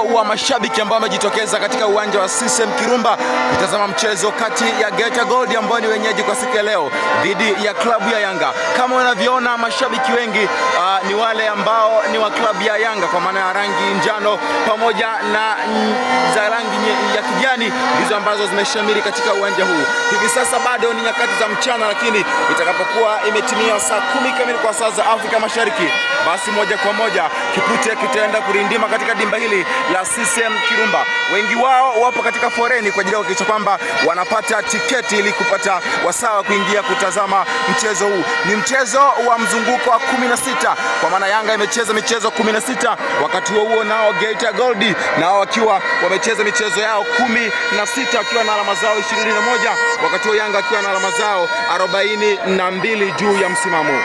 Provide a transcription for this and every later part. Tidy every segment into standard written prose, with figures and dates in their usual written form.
umati wa mashabiki ambao wamejitokeza katika uwanja wa CCM Kirumba kutazama mchezo kati ya Geita Gold ambao ni wenyeji kwa siku ya leo dhidi ya klabu ya Yanga. Kama unavyoona mashabiki wengi ni wale ambao ni wa klabu ya Yanga kwa maana ya rangi njano pamoja na za rangi ya kijani hizo ambazo zimeshamiri katika uwanja huu. Hivi sasa bado ni nyakati za mchana, lakini itakapokuwa imetimia saa 10 kamili kwa saa za Afrika Mashariki, basi moja kwa moja kipute kitaenda kurindima katika dimba hili la CCM Kirumba. Wengi wao wapo katika foreni kwa ajili ya kuhakikisha kwamba wanapata tiketi ili kupata wasaa kuingia kutazama mchezo huu. Ni mchezo wa mzunguko wa 16 kwa maana Yanga imecheza michezo 16, wakati huo nao Geita Gold nao wakiwa wamecheza michezo yao 16 wakiwa na alama zao 21, wakati huo Yanga akiwa na alama zao 42 juu ya msimamo.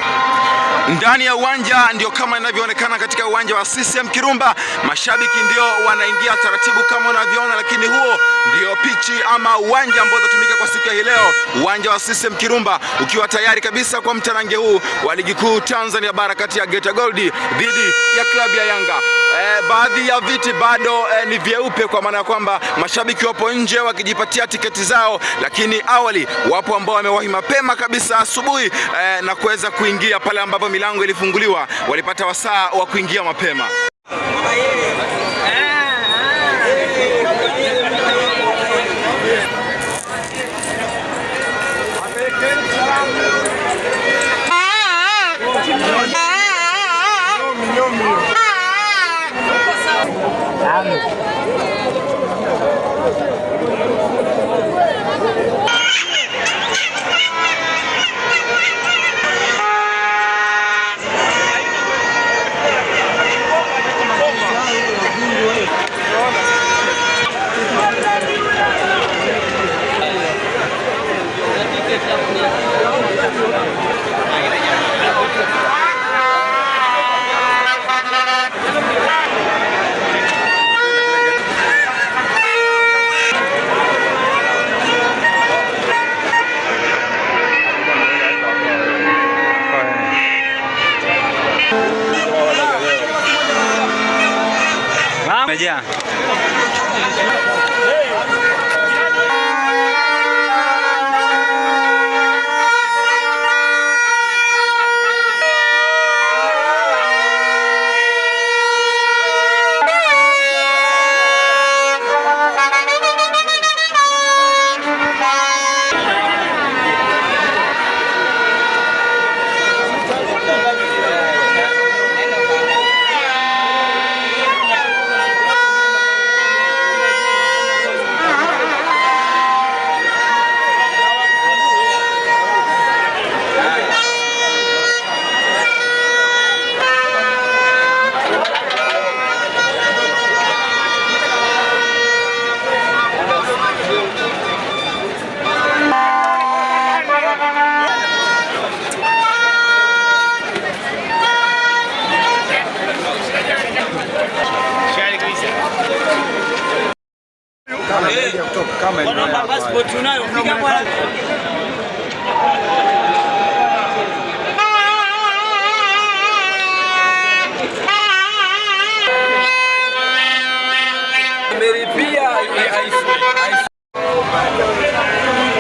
Ndani ya uwanja ndio kama inavyoonekana katika uwanja wa CCM Kirumba, mashabiki ndio wanaingia taratibu kama unavyoona, lakini huo ndio pichi ama uwanja ambao utatumika kwa siku ya leo, uwanja wa CCM Kirumba ukiwa tayari kabisa kwa mtarange huu wa ligi kuu Tanzania bara kati ya Geita Gold dhidi ya klabu ya Yanga. Baadhi ya viti bado ni vyeupe kwa maana ya kwamba mashabiki wapo nje wakijipatia tiketi zao, lakini awali wapo ambao wamewahi mapema kabisa asubuhi na kuweza kuingia pale ambapo milango ilifunguliwa, walipata wasaa wa kuingia mapema. Yeah.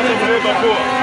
Pia